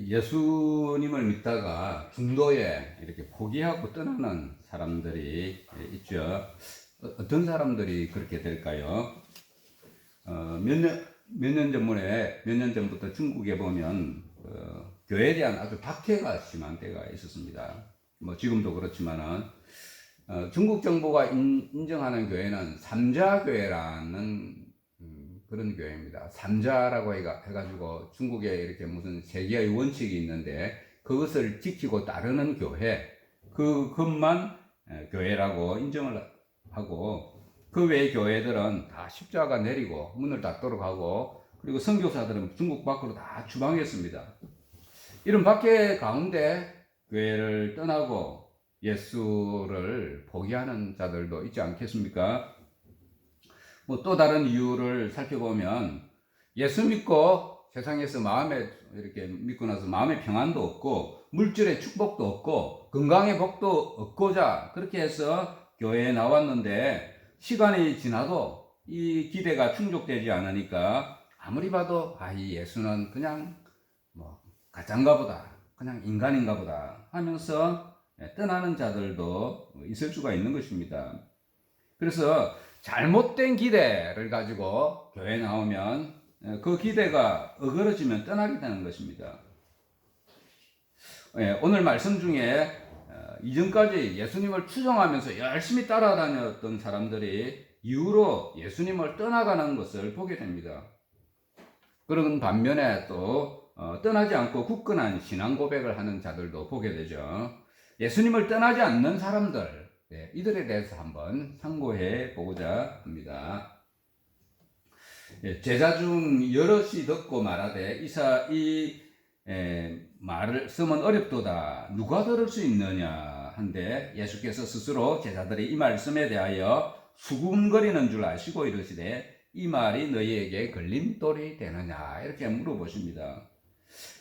예수님을 믿다가 중도에 이렇게 포기하고 떠나는 사람들이 있죠. 어떤 사람들이 그렇게 될까요? 몇 년 전부터 중국에 보면 교회에 대한 아주 박해가 심한 때가 있었습니다. 뭐 지금도 그렇지만은 중국 정부가 인정하는 교회는 삼자교회라는 그런 교회입니다. 삼자라고 해가지고 중국에 이렇게 무슨 세계의 원칙이 있는데 그것을 지키고 따르는 교회, 그것만 교회라고 인정을 하고 그 외의 교회들은 다 십자가 내리고 문을 닫도록 하고 그리고 선교사들은 중국 밖으로 다 추방했습니다. 이런 박해 가운데 교회를 떠나고 예수를 포기하는 자들도 있지 않겠습니까? 뭐 또 다른 이유를 살펴보면 예수 믿고 세상에서 마음에 이렇게 믿고 나서 마음의 평안도 없고 물질의 축복도 없고 건강의 복도 얻고자 그렇게 해서 교회에 나왔는데 시간이 지나도 이 기대가 충족되지 않으니까 아무리 봐도 이 예수는 그냥 뭐 가짜인가 보다, 그냥 인간인가 보다 하면서 떠나는 자들도 있을 수가 있는 것입니다. 그래서 잘못된 기대를 가지고 교회에 나오면 그 기대가 어그러지면 떠나게 되는 것입니다. 오늘 말씀 중에 이전까지 예수님을 추종하면서 열심히 따라다녔던 사람들이 이후로 예수님을 떠나가는 것을 보게 됩니다. 그런 반면에 또 떠나지 않고 굳건한 신앙 고백을 하는 자들도 보게 되죠. 예수님을 떠나지 않는 사람들, 이들에 대해서 한번 상고해 보고자 합니다. 제자 중 여럿이 듣고 말하되 이 말을 쓰면 어렵도다. 누가 들을 수 있느냐 한데 예수께서 스스로 제자들이 이 말씀에 대하여 수군거리는 줄 아시고 이르시되 이 말이 너희에게 걸림돌이 되느냐 이렇게 물어보십니다.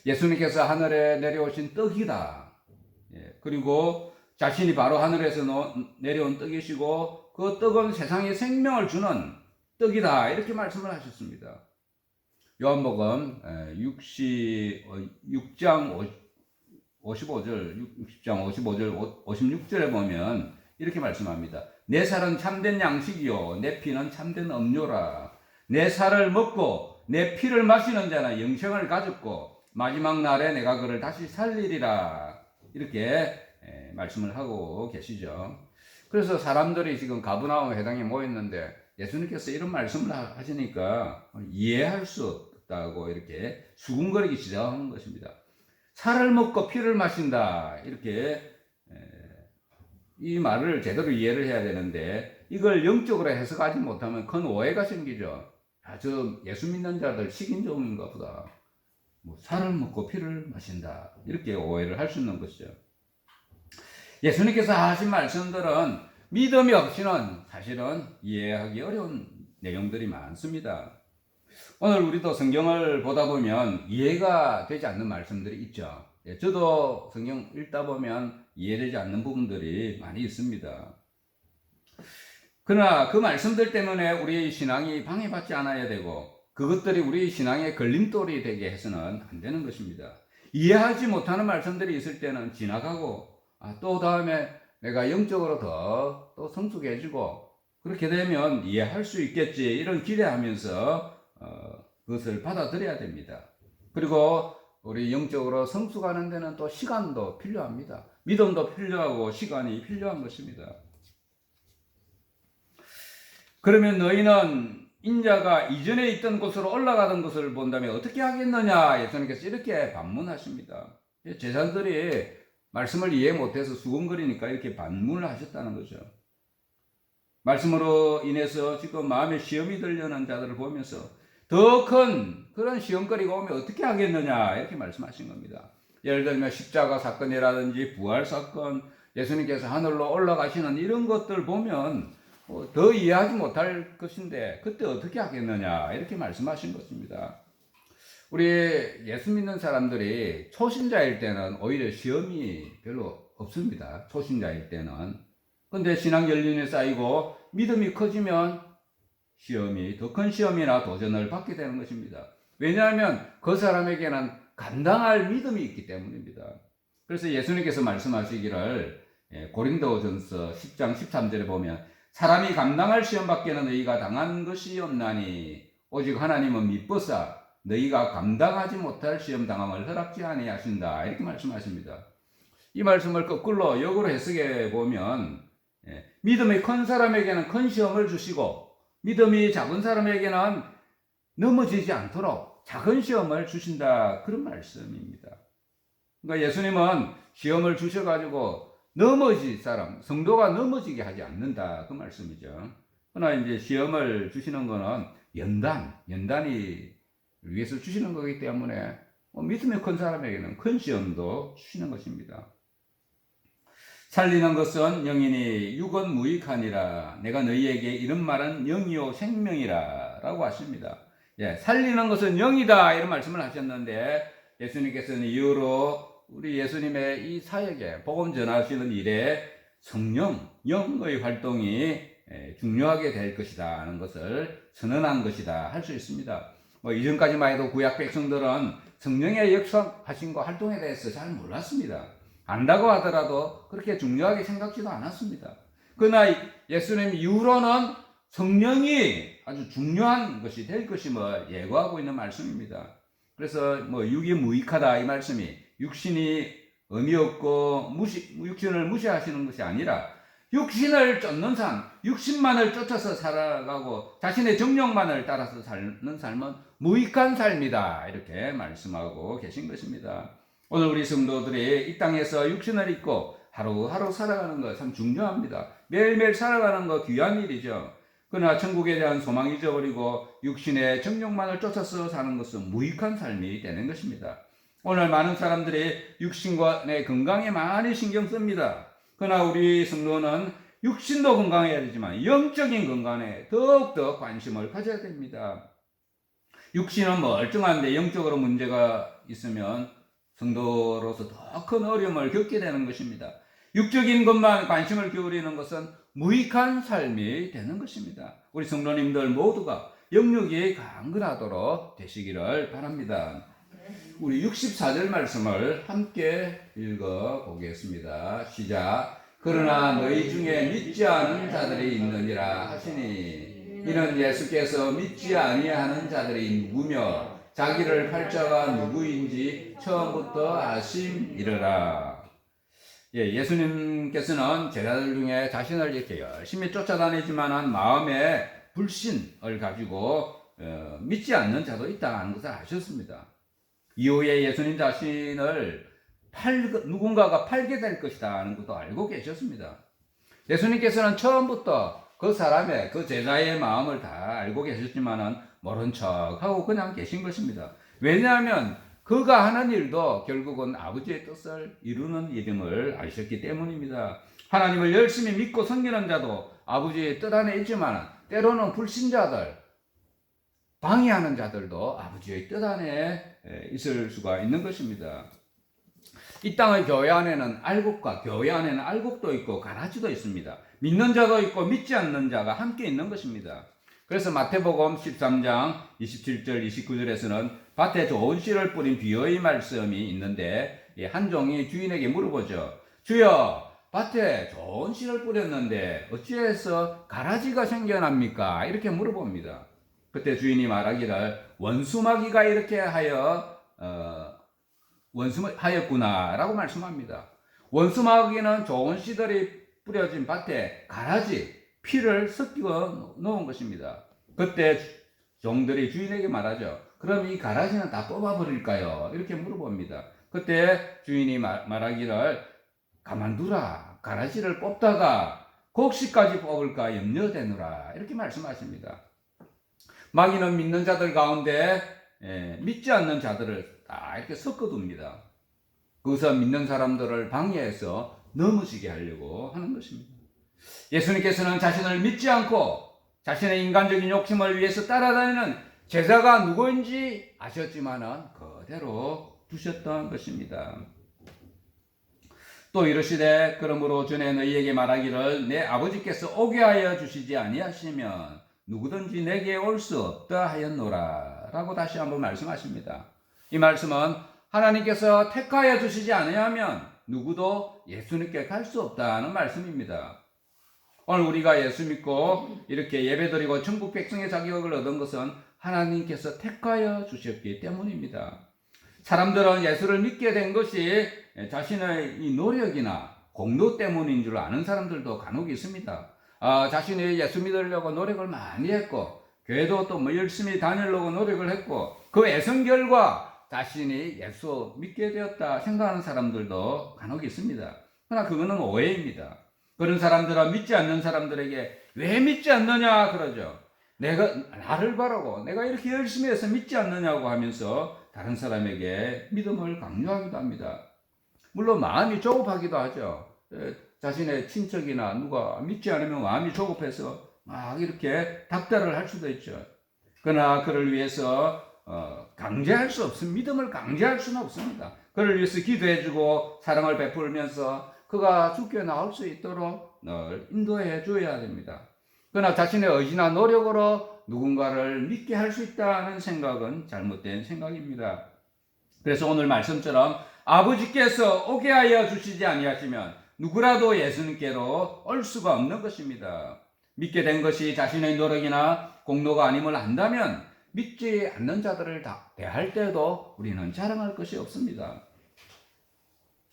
예수님께서 하늘에 내려오신 떡이다. 그리고 자신이 바로 하늘에서 내려온 떡이시고 그 떡은 세상에 생명을 주는 떡이다 이렇게 말씀을 하셨습니다. 요한복음 6장 55절 56절에 보면 이렇게 말씀합니다. 내 살은 참된 양식이요 내 피는 참된 음료라. 내 살을 먹고 내 피를 마시는 자는 영생을 가졌고 마지막 날에 내가 그를 다시 살리리라. 이렇게 말씀을 하고 계시죠. 그래서 사람들이 지금 가브나움 회당에 모였는데 예수님께서 이런 말씀을 하시니까 이해할 수 없다고 이렇게 수군거리기 시작하는 것입니다. 살을 먹고 피를 마신다 이렇게 이 말을 제대로 이해를 해야 되는데 이걸 영적으로 해석하지 못하면 큰 오해가 생기죠. 저 예수 믿는 자들 식인종인가 보다. 살을 먹고 피를 마신다 이렇게 오해를 할 수 있는 것이죠. 예수님께서 하신 말씀들은 믿음이 없이는 사실은 이해하기 어려운 내용들이 많습니다. 오늘 우리도 성경을 보다 보면 이해가 되지 않는 말씀들이 있죠. 저도 성경 읽다 보면 이해되지 않는 부분들이 많이 있습니다. 그러나 그 말씀들 때문에 우리의 신앙이 방해받지 않아야 되고 그것들이 우리 신앙의 걸림돌이 되게 해서는 안 되는 것입니다. 이해하지 못하는 말씀들이 있을 때는 지나가고 또 다음에 내가 영적으로 더 성숙해지고 그렇게 되면 이해할 수 있겠지 이런 기대하면서 그것을 받아들여야 됩니다. 그리고 우리 영적으로 성숙하는 데는 또 시간도 필요합니다. 믿음도 필요하고 시간이 필요한 것입니다. 그러면 너희는 인자가 이전에 있던 곳으로 올라가던 것을 본다면 어떻게 하겠느냐 예수님께서 이렇게 반문하십니다. 제자들이 말씀을 이해 못해서 수군거리니까 이렇게 반문을 하셨다는 거죠. 말씀으로 인해서 지금 마음에 시험이 들려는 자들을 보면서 더 큰 그런 시험거리가 오면 어떻게 하겠느냐 이렇게 말씀하신 겁니다. 예를 들면 십자가 사건이라든지 부활 사건, 예수님께서 하늘로 올라가시는 이런 것들 보면 더 이해하지 못할 것인데 그때 어떻게 하겠느냐 이렇게 말씀하신 것입니다. 우리 예수 믿는 사람들이 초신자일 때는 오히려 시험이 별로 없습니다. 초신자일 때는. 근데 신앙 연륜이 쌓이고 믿음이 커지면 시험이 더 큰 시험이나 도전을 받게 되는 것입니다. 왜냐하면 그 사람에게는 감당할 믿음이 있기 때문입니다. 그래서 예수님께서 말씀하시기를 고린도전서 10장 13절에 보면 사람이 감당할 시험 밖에는 너희가 당한 것이 없나니 오직 하나님은 미쁘사 너희가 감당하지 못할 시험 당함을 허락지 아니하신다 이렇게 말씀하십니다. 이 말씀을 거꾸로 역으로 해석해 보면 믿음이 큰 사람에게는 큰 시험을 주시고 믿음이 작은 사람에게는 넘어지지 않도록 작은 시험을 주신다 그런 말씀입니다. 그러니까 예수님은 시험을 주셔가지고 넘어질 사람, 성도가 넘어지게 하지 않는다 그 말씀이죠. 그러나 이제 시험을 주시는 거는 연단이 위해서 주시는 거기 때문에 믿음이 큰 사람에게는 큰 시험도 주시는 것입니다. 살리는 것은 영이니 육은 무익하니라. 내가 너희에게 이런 말은 영이요 생명이라 라고 하십니다. 살리는 것은 영이다 이런 말씀을 하셨는데 예수님께서는 이후로 우리 예수님의 이 사역에 복음 전하시는 일에 성령, 영의 활동이 중요하게 될 것이다 하는 것을 선언한 것이다 할 수 있습니다. 이전까지만 해도 구약 백성들은 성령의 역사하신 거 활동에 대해서 잘 몰랐습니다. 안다고 하더라도 그렇게 중요하게 생각지도 않았습니다. 그러나 예수님 이후로는 성령이 아주 중요한 것이 될 것임을 예고하고 있는 말씀입니다. 그래서 육이 무익하다 이 말씀이 육신이 의미 없고 육신을 무시하시는 것이 아니라 육신을 쫓는 삶, 육신만을 쫓아서 살아가고 자신의 정욕만을 따라서 사는 삶은 무익한 삶이다 이렇게 말씀하고 계신 것입니다. 오늘 우리 성도들이 이 땅에서 육신을 입고 하루하루 살아가는 것 참 중요합니다. 매일매일 살아가는 것 귀한 일이죠. 그러나 천국에 대한 소망 잊어버리고 육신의 정욕만을 쫓아서 사는 것은 무익한 삶이 되는 것입니다. 오늘 많은 사람들이 육신과의 건강에 많이 신경 씁니다. 그러나 우리 성도는 육신도 건강해야 되지만 영적인 건강에 더욱더 관심을 가져야 됩니다. 육신은 멀쩡한데 영적으로 문제가 있으면 성도로서 더 큰 어려움을 겪게 되는 것입니다. 육적인 것만 관심을 기울이는 것은 무익한 삶이 되는 것입니다. 우리 성도님들 모두가 영육이 강건하도록 되시기를 바랍니다. 우리 64절 말씀을 함께 읽어 보겠습니다. 시작. 그러나 너희 중에 믿지 않은 자들이 있느니라 하시니 이는 예수께서 믿지 아니하는 자들이 누구며 자기를 팔 자가 누구인지 처음부터 아심이러라. 예수님께서는 제자들 중에 자신을 이렇게 열심히 쫓아다니지만은 마음에 불신을 가지고 믿지 않는 자도 있다는 것을 아셨습니다. 이후에 예수님 자신을 누군가가 팔게 될 것이다 하는 것도 알고 계셨습니다. 예수님께서는 처음부터 그 사람의, 그 제자의 마음을 다 알고 계셨지만은 모른 척하고 그냥 계신 것입니다. 왜냐하면 그가 하는 일도 결국은 아버지의 뜻을 이루는 일임을 아셨기 때문입니다. 하나님을 열심히 믿고 섬기는 자도 아버지의 뜻 안에 있지만 때로는 불신자들, 방해하는 자들도 아버지의 뜻 안에 있을 수가 있는 것입니다. 이 땅의 교회 안에는 알곡과 교회 안에는 알곡도 있고 가라지도 있습니다. 믿는 자도 있고 믿지 않는 자가 함께 있는 것입니다. 그래서 마태복음 13장 27절 29절에서는 밭에 좋은 씨를 뿌린 비유의 말씀이 있는데 한 종이 주인에게 물어보죠. 주여, 밭에 좋은 씨를 뿌렸는데 어찌해서 가라지가 생겨납니까? 이렇게 물어봅니다. 그때 주인이 말하기를 원수마귀가 이렇게 하였구나 라고 말씀합니다. 원수마귀는 좋은 씨들이 뿌려진 밭에 가라지, 피를 섞어 놓은 것입니다. 그때 종들이 주인에게 말하죠. 그럼 이 가라지는 다 뽑아버릴까요? 이렇게 물어봅니다. 그때 주인이 말하기를 가만두라. 가라지를 뽑다가 곡식까지 뽑을까 염려되노라. 이렇게 말씀하십니다. 마귀는 믿는 자들 가운데 믿지 않는 자들을 다 이렇게 섞어둡니다. 그것은 믿는 사람들을 방해해서 넘어지게 하려고 하는 것입니다. 예수님께서는 자신을 믿지 않고 자신의 인간적인 욕심을 위해서 따라다니는 제자가 누구인지 아셨지만은 그대로 두셨던 것입니다. 또 이르시되 그러므로 전에 너희에게 말하기를 내 아버지께서 오게 하여 주시지 아니하시면 누구든지 내게 올 수 없다 하였노라 라고 다시 한번 말씀하십니다. 이 말씀은 하나님께서 택하여 주시지 않으면 누구도 예수님께 갈 수 없다는 말씀입니다. 오늘 우리가 예수 믿고 이렇게 예배드리고 천국 백성의 자격을 얻은 것은 하나님께서 택하여 주셨기 때문입니다. 사람들은 예수를 믿게 된 것이 자신의 이 노력이나 공로 때문인 줄 아는 사람들도 간혹 있습니다. 자신이 예수 믿으려고 노력을 많이 했고 교회도 또 열심히 다니려고 노력을 했고 그 애성 결과 자신이 예수 믿게 되었다 생각하는 사람들도 간혹 있습니다. 그러나 그거는 오해입니다. 그런 사람들은 믿지 않는 사람들에게 왜 믿지 않느냐 그러죠. 내가 나를 바라고 내가 이렇게 열심히 해서 믿지 않느냐고 하면서 다른 사람에게 믿음을 강요하기도 합니다. 물론 마음이 조급하기도 하죠. 자신의 친척이나 누가 믿지 않으면 마음이 조급해서 막 이렇게 닥달을 할 수도 있죠. 그러나 그를 위해서 강제할 수 없습니다. 믿음을 강제할 수는 없습니다. 그를 위해서 기도해주고 사랑을 베풀면서 그가 죽게 나올 수 있도록 늘 인도해 줘야 됩니다. 그러나 자신의 의지나 노력으로 누군가를 믿게 할 수 있다는 생각은 잘못된 생각입니다. 그래서 오늘 말씀처럼 아버지께서 오게 하여 주시지 아니하시면 누구라도 예수님께로 올 수가 없는 것입니다. 믿게 된 것이 자신의 노력이나 공로가 아님을 안다면 믿지 않는 자들을 대할 때도 우리는 자랑할 것이 없습니다.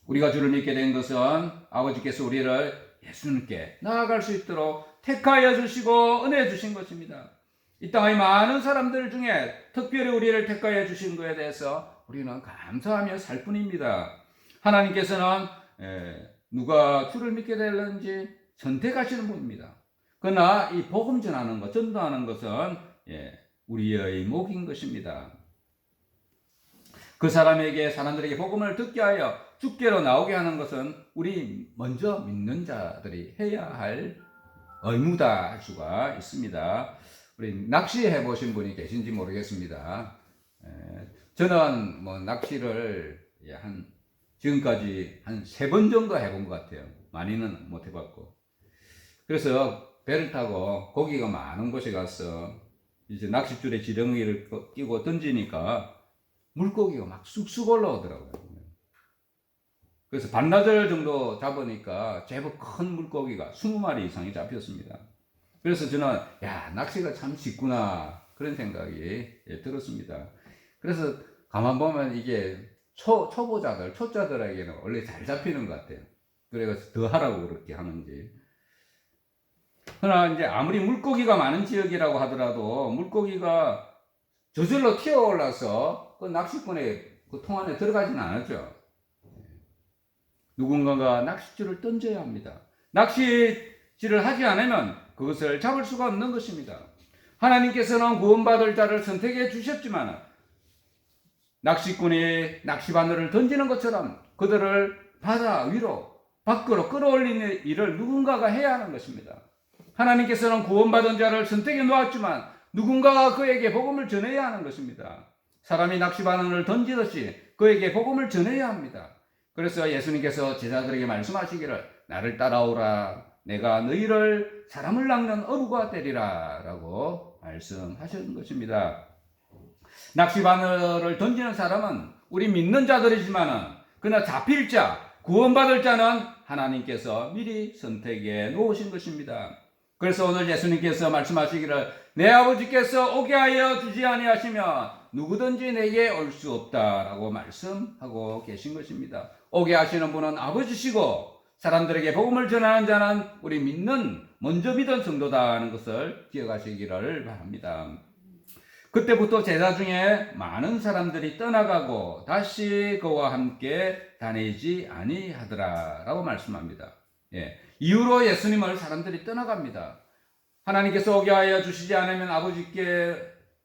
우리가 주를 믿게 된 것은 아버지께서 우리를 예수님께 나아갈 수 있도록 택하여 주시고 은혜 주신 것입니다. 이 땅의 많은 사람들 중에 특별히 우리를 택하여 주신 것에 대해서 우리는 감사하며 살 뿐입니다. 하나님께서는 누가 주를 믿게 되는지 선택하시는 분입니다. 그러나 이 복음 전하는 것, 전도하는 것은 우리의 몫인 것입니다. 그 사람들에게 복음을 듣게 하여 주께로 나오게 하는 것은 우리 먼저 믿는 자들이 해야 할 의무다 할 수가 있습니다. 우리 낚시해 보신 분이 계신지 모르겠습니다. 저는 낚시를 지금까지 한 3번 정도 해본 것 같아요. 많이는 못 해봤고. 그래서 배를 타고 고기가 많은 곳에 가서 이제 낚싯줄에 지렁이를 끼고 던지니까 물고기가 막 쑥쑥 올라오더라고요. 그래서 반나절 정도 잡으니까 제법 큰 물고기가 20마리 이상이 잡혔습니다. 그래서 저는 낚시가 참 쉽구나 그런 생각이 들었습니다. 그래서 가만 보면 이게 초보자들에게는 원래 잘 잡히는 것 같아요. 그래서 더 하라고 그렇게 하는지. 그러나 이제 아무리 물고기가 많은 지역이라고 하더라도 물고기가 저절로 튀어올라서 그 낚시꾼의 그 통 안에 들어가지는 않았죠. 누군가가 낚싯줄을 던져야 합니다. 낚시질을 하지 않으면 그것을 잡을 수가 없는 것입니다. 하나님께서는 구원받을 자를 선택해 주셨지만 낚시꾼이 낚시바늘을 던지는 것처럼 그들을 바다 위로 밖으로 끌어올리는 일을 누군가가 해야 하는 것입니다. 하나님께서는 구원받은 자를 선택해 놓았지만 누군가가 그에게 복음을 전해야 하는 것입니다. 사람이 낚시바늘을 던지듯이 그에게 복음을 전해야 합니다. 그래서 예수님께서 제자들에게 말씀하시기를 나를 따라오라 내가 너희를 사람을 낚는 어부가 되리라 라고 말씀하신 것입니다. 낚시바늘을 던지는 사람은 우리 믿는 자들이지만 그러나 잡힐 자, 구원받을 자는 하나님께서 미리 선택해 놓으신 것입니다. 그래서 오늘 예수님께서 말씀하시기를 내 아버지께서 오게 하여 주지 아니하시면 누구든지 내게 올 수 없다라고 말씀하고 계신 것입니다. 오게 하시는 분은 아버지시고 사람들에게 복음을 전하는 자는 우리 먼저 믿은 성도다 하는 것을 기억하시기를 바랍니다. 그때부터 제자 중에 많은 사람들이 떠나가고 다시 그와 함께 다니지 아니하더라 라고 말씀합니다. 이후로 예수님을 사람들이 떠나갑니다. 하나님께서 오게 하여 주시지 않으면 아버지께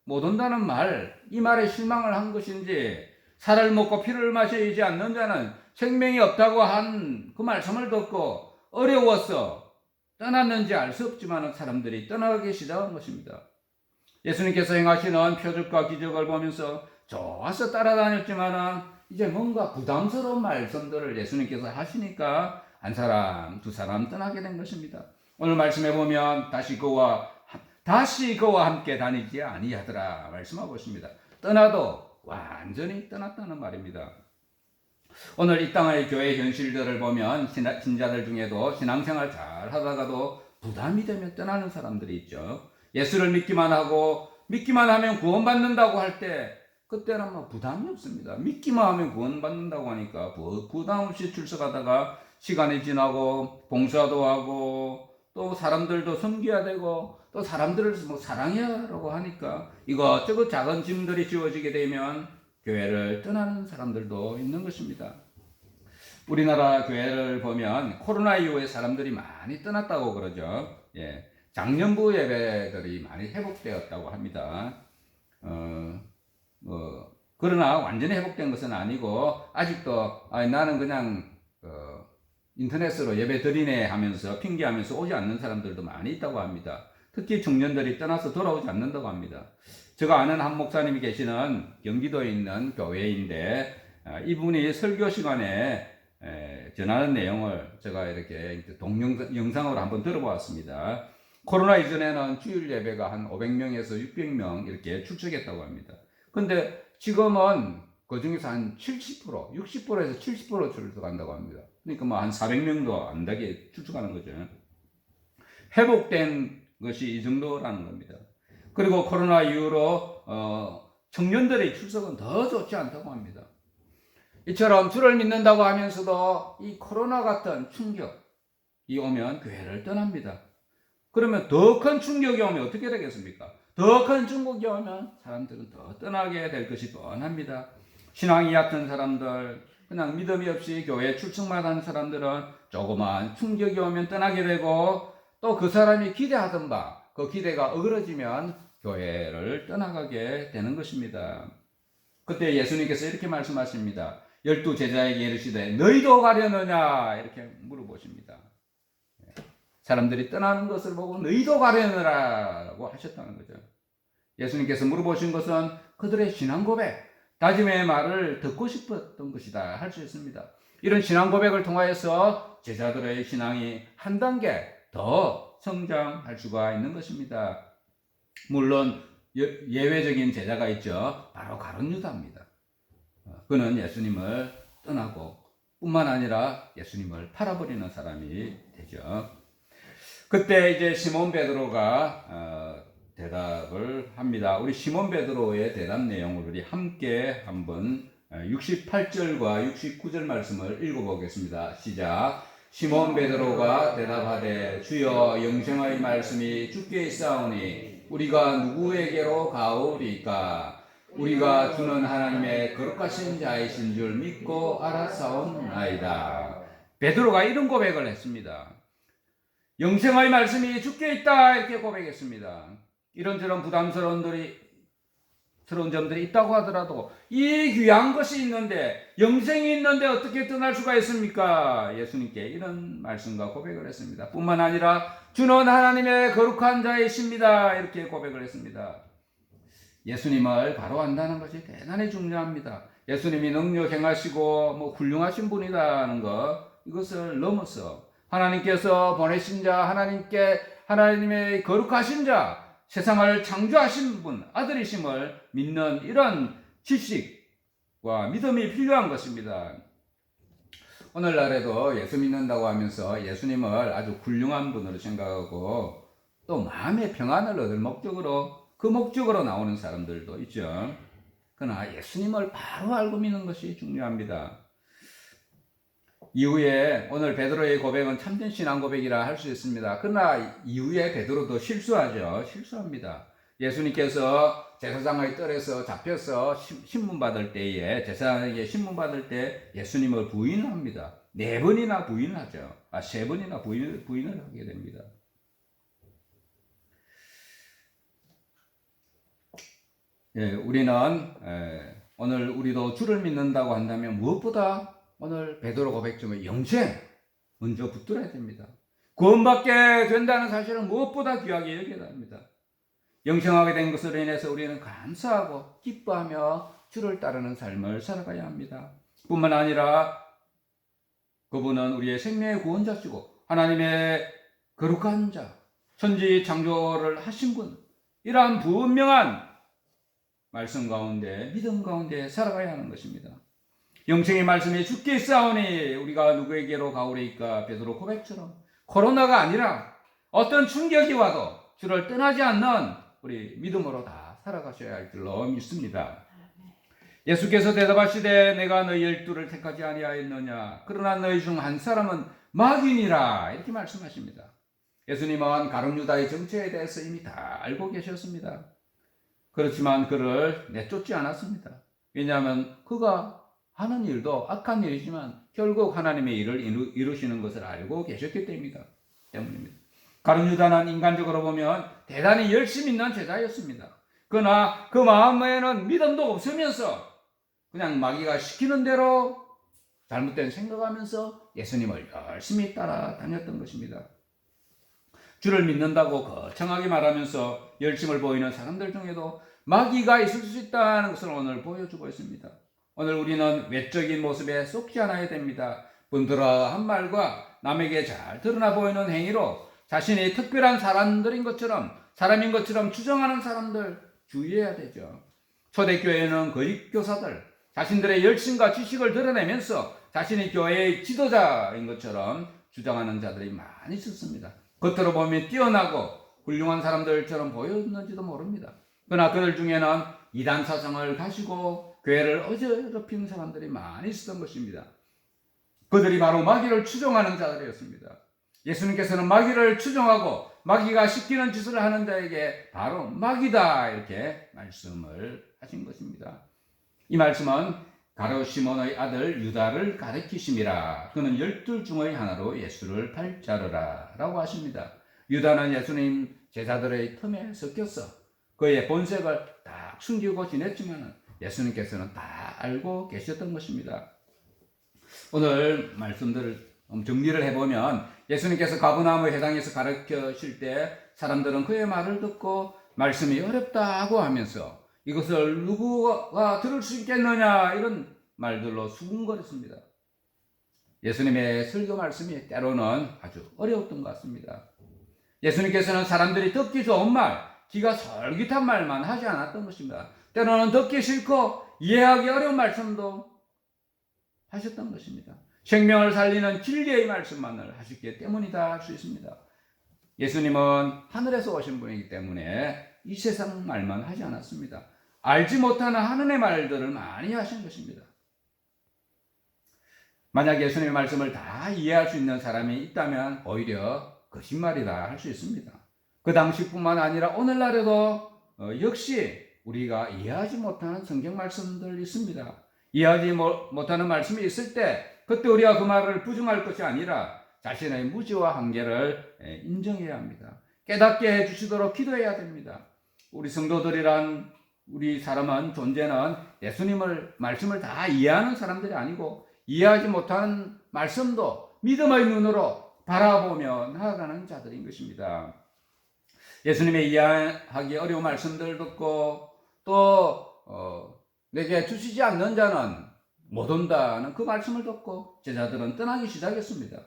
못 온다는 이 말에 실망을 한 것인지 살을 먹고 피를 마시지 않는 자는 생명이 없다고 한 그 말씀을 듣고 어려워서 떠났는지 알 수 없지만 사람들이 떠나가기 시작한 것입니다. 예수님께서 행하시는 표적과 기적을 보면서 좋아서 따라다녔지만 이제 뭔가 부담스러운 말씀들을 예수님께서 하시니까 한 사람, 두 사람 떠나게 된 것입니다. 오늘 말씀해 보면 다시 그와 함께 다니지 아니하더라 말씀하고 있습니다. 떠나도 완전히 떠났다는 말입니다. 오늘 이 땅의 교회 현실들을 보면 신자들 중에도 신앙생활 잘 하다가도 부담이 되면 떠나는 사람들이 있죠. 예수를 믿기만 하면 구원받는다고 할 때 그때는 뭐 부담이 없습니다. 믿기만 하면 구원받는다고 하니까 부담 없이 출석하다가 시간이 지나고 봉사도 하고 또 사람들도 섬겨야 되고 또 사람들을 뭐 사랑해야 하라고 하니까 이것저것 작은 짐들이 지워지게 되면 교회를 떠나는 사람들도 있는 것입니다. 우리나라 교회를 보면 코로나 이후에 사람들이 많이 떠났다고 그러죠. 예, 작년부 예배들이 많이 회복되었다고 합니다. 그러나 완전히 회복된 것은 아니고 아직도 나는 그냥 인터넷으로 예배 드리네 하면서 핑계하면서 오지 않는 사람들도 많이 있다고 합니다. 특히 청년들이 떠나서 돌아오지 않는다고 합니다. 제가 아는 한 목사님이 계시는 경기도에 있는 교회인데 이분이 설교 시간에 전하는 내용을 제가 이렇게 영상으로 한번 들어보았습니다. 코로나 이전에는 주일 예배가 한 500명에서 600명 이렇게 출석했다고 합니다. 근데 지금은 그 중에서 한 70%, 60%에서 70% 출석한다고 합니다. 그러니까 뭐 한 400명도 안 되게 출석하는 거죠. 회복된 것이 이 정도라는 겁니다. 그리고 코로나 이후로 청년들의 출석은 더 좋지 않다고 합니다. 이처럼 주를 믿는다고 하면서도 이 코로나 같은 충격이 오면 교회를 떠납니다. 그러면 더 큰 충격이 오면 어떻게 되겠습니까? 더 큰 충격이 오면 사람들은 더 떠나게 될 것이 뻔합니다. 신앙이 얕은 사람들, 그냥 믿음이 없이 교회에 출석만 하는 사람들은 조그만 충격이 오면 떠나게 되고 또 그 사람이 기대하던 그 기대가 어그러지면 교회를 떠나가게 되는 것입니다. 그때 예수님께서 이렇게 말씀하십니다. 12 제자에게 이르시되 너희도 가려느냐 이렇게 물어보십니다. 사람들이 떠나는 것을 보고 너희도 가려느라고 하셨다는 거죠. 예수님께서 물어보신 것은 그들의 신앙 고백, 다짐의 말을 듣고 싶었던 것이다 할 수 있습니다. 이런 신앙 고백을 통하여서 제자들의 신앙이 한 단계 더 성장할 수가 있는 것입니다. 물론 예외적인 제자가 있죠. 바로 가룟 유다입니다. 그는 예수님을 떠나고 뿐만 아니라 예수님을 팔아버리는 사람이 되죠. 그때 이제 시몬 베드로가 대답을 합니다. 우리 시몬 베드로의 대답 내용을 우리 함께 한번 68절과 69절 말씀을 읽어보겠습니다. 시작. 시몬 베드로가 대답하되 주여 영생의 말씀이 주께 있사오니 우리가 누구에게로 가오리까? 우리가 주는 하나님의 거룩하신 자이신 줄 믿고 알았사옵나이다. 베드로가 이런 고백을 했습니다. 영생의 말씀이 주께 있다 이렇게 고백했습니다. 이런저런 부담스러운 점들이 있다고 하더라도 이 귀한 것이 있는데 영생이 있는데 어떻게 떠날 수가 있습니까? 예수님께 이런 말씀과 고백을 했습니다. 뿐만 아니라 주는 하나님의 거룩한 자이십니다 이렇게 고백을 했습니다. 예수님을 바로 안다는 것이 대단히 중요합니다. 예수님이 능력 행하시고 훌륭하신 분이라는 것 이것을 넘어서 하나님께서 보내신 자 하나님의 거룩하신 자 세상을 창조하신 분, 아들이심을 믿는 이런 지식과 믿음이 필요한 것입니다. 오늘날에도 예수 믿는다고 하면서 예수님을 아주 훌륭한 분으로 생각하고 또 마음의 평안을 얻을 목적으로 나오는 사람들도 있죠. 그러나 예수님을 바로 알고 믿는 것이 중요합니다. 이후에 오늘 베드로의 고백은 참된 신앙 고백이라 할 수 있습니다. 그러나 이후에 베드로도 실수합니다. 예수님께서 제사장의 뜰에서 잡혀서 신문받을 때에 제사장에게 신문받을 때 예수님을 부인합니다. 4번이나 부인하죠. 3번이나 부인을 하게 됩니다. 우리는 오늘 우리도 주를 믿는다고 한다면 무엇보다 오늘 베드로 고백처럼 영생 먼저 붙들어야 됩니다. 구원받게 된다는 사실은 무엇보다 귀하게 여겨야 합니다. 영생하게 된 것으로 인해서 우리는 감사하고 기뻐하며 주를 따르는 삶을 살아가야 합니다. 뿐만 아니라 그분은 우리의 생명의 구원자시고 하나님의 거룩한 자, 천지 창조를 하신 분, 이러한 분명한 말씀 가운데 믿음 가운데 살아가야 하는 것입니다. 영생의 말씀이 주께 있사오니 우리가 누구에게로 가오리이까. 베드로 고백처럼 코로나가 아니라 어떤 충격이 와도 주를 떠나지 않는 우리 믿음으로 다 살아가셔야 할 줄로 믿습니다. 예수께서 대답하시되 내가 너희 12를 택하지 아니하였느냐. 그러나 너희 중 한 사람은 마귀니라. 이렇게 말씀하십니다. 예수님은 가룟 유다의 정체에 대해서 이미 다 알고 계셨습니다. 그렇지만 그를 내쫓지 않았습니다. 왜냐하면 그가 하는 일도 악한 일이지만 결국 하나님의 일을 이루시는 것을 알고 계셨기 때문입니다. 가룟 유다는 인간적으로 보면 대단히 열심 있는 제자였습니다. 그러나 그 마음에는 믿음도 없으면서 그냥 마귀가 시키는 대로 잘못된 생각하면서 예수님을 열심히 따라다녔던 것입니다. 주를 믿는다고 거창하게 말하면서 열심을 보이는 사람들 중에도 마귀가 있을 수 있다는 것을 오늘 보여주고 있습니다. 오늘 우리는 외적인 모습에 속지 않아야 됩니다. 분들어한 말과 남에게 잘 드러나 보이는 행위로 자신이 특별한 사람인 것처럼 주장하는 사람들 주의해야 되죠. 초대교회는 거짓 교사들, 자신들의 열심과 지식을 드러내면서 자신이 교회의 지도자인 것처럼 주장하는 자들이 많이 있었습니다. 겉으로 보면 뛰어나고 훌륭한 사람들처럼 보였는지도 모릅니다. 그러나 그들 중에는 이단 사상을 가지고 교회를 어지럽히는 사람들이 많이 있었던 것입니다. 그들이 바로 마귀를 추종하는 자들이었습니다. 예수님께서는 마귀를 추종하고 마귀가 시키는 짓을 하는 자에게 바로 마귀다 이렇게 말씀을 하신 것입니다. 이 말씀은 가룟 시몬의 아들 유다를 가리키심이라. 그는 12 중의 하나로 예수를 팔자르라 라고 하십니다. 유다는 예수님 제자들의 틈에 섞여서 그의 본색을 다 숨기고 지냈지만 예수님께서는 다 알고 계셨던 것입니다. 오늘 말씀들을 정리를 해보면 예수님께서 가버나움 회당에서 가르치실 때 사람들은 그의 말을 듣고 말씀이 어렵다고 하면서 이것을 누구가 들을 수 있겠느냐 이런 말들로 수군거렸습니다. 예수님의 설교 말씀이 때로는 아주 어려웠던 것 같습니다. 예수님께서는 사람들이 듣기 좋은 말, 귀가 솔깃한 말만 하지 않았던 것입니다. 때로는 듣기 싫고 이해하기 어려운 말씀도 하셨던 것입니다. 생명을 살리는 진리의 말씀만을 하셨기 때문이다 할 수 있습니다. 예수님은 하늘에서 오신 분이기 때문에 이 세상 말만 하지 않았습니다. 알지 못하는 하늘의 말들을 많이 하신 것입니다. 만약 예수님의 말씀을 다 이해할 수 있는 사람이 있다면 오히려 거짓말이다 할 수 있습니다. 그 당시뿐만 아니라 오늘날에도 역시 우리가 이해하지 못하는 성경 말씀들 있습니다. 이해하지 못하는 말씀이 있을 때 그때 우리가 그 말을 부정할 것이 아니라 자신의 무지와 한계를 인정해야 합니다. 깨닫게 해주시도록 기도해야 됩니다. 우리 성도들이란 우리 사람은 존재는 예수님을 말씀을 다 이해하는 사람들이 아니고 이해하지 못하는 말씀도 믿음의 눈으로 바라보며 나아가는 자들인 것입니다. 예수님의 이해하기 어려운 말씀들 듣고 또 내게 주시지 않는 자는 못 온다는 그 말씀을 듣고 제자들은 떠나기 시작했습니다.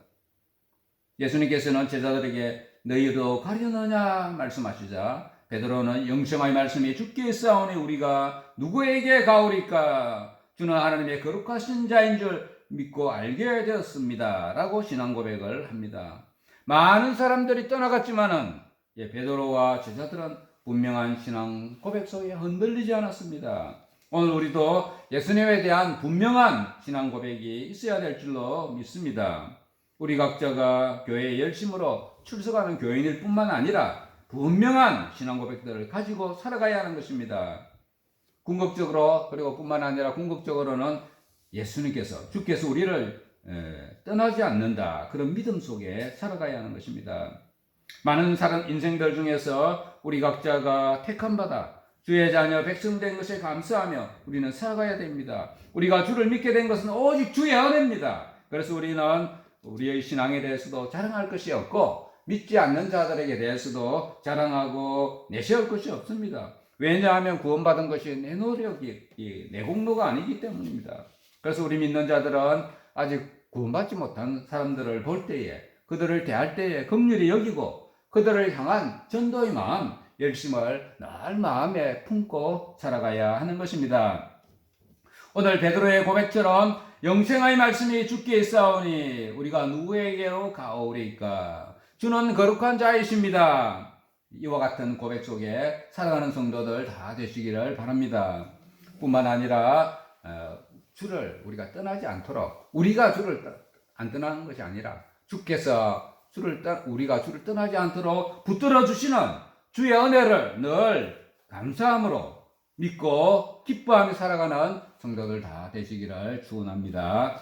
예수님께서는 제자들에게 너희도 가려느냐 말씀하시자 베드로는 영생의 말씀이 주께 있사오니 우리가 누구에게 가오리까. 주는 하나님의 거룩하신 자인 줄 믿고 알게 되었습니다 라고 신앙 고백을 합니다. 많은 사람들이 떠나갔지만은 베드로와 제자들은 분명한 신앙 고백 속에 흔들리지 않았습니다. 오늘 우리도 예수님에 대한 분명한 신앙 고백이 있어야 될 줄로 믿습니다. 우리 각자가 교회에 열심으로 출석하는 교인일 뿐만 아니라 분명한 신앙 고백들을 가지고 살아가야 하는 것입니다. 궁극적으로 그리고 뿐만 아니라 궁극적으로는 예수님께서 주께서 우리를 떠나지 않는다 그런 믿음 속에 살아가야 하는 것입니다. 많은 사람 인생들 중에서 우리 각자가 택함 받아 주의 자녀 백성된 것에 감사하며 우리는 살아가야 됩니다. 우리가 주를 믿게 된 것은 오직 주의 은혜입니다. 그래서 우리는 우리의 신앙에 대해서도 자랑할 것이 없고 믿지 않는 자들에게 대해서도 자랑하고 내세울 것이 없습니다. 왜냐하면 구원받은 것이 내 노력이 내 공로가 아니기 때문입니다. 그래서 우리 믿는 자들은 아직 구원받지 못한 사람들을 볼 때에 그들을 대할 때에 긍휼히 여기고 그들을 향한 전도의 마음, 열심을 늘 마음에 품고 살아가야 하는 것입니다. 오늘 베드로의 고백처럼 영생의 말씀이 주께 있사오니 우리가 누구에게로 가오리까? 주는 거룩한 자이십니다. 이와 같은 고백 속에 살아가는 성도들 다 되시기를 바랍니다. 뿐만 아니라 주를 우리가 떠나지 않도록, 우리가 주를 안 떠나는 것이 아니라 주께서 우리가 주를 떠나지 않도록 붙들어 주시는 주의 은혜를 늘 감사함으로 믿고 기뻐하며 살아가는 성도들 다 되시기를 축원합니다.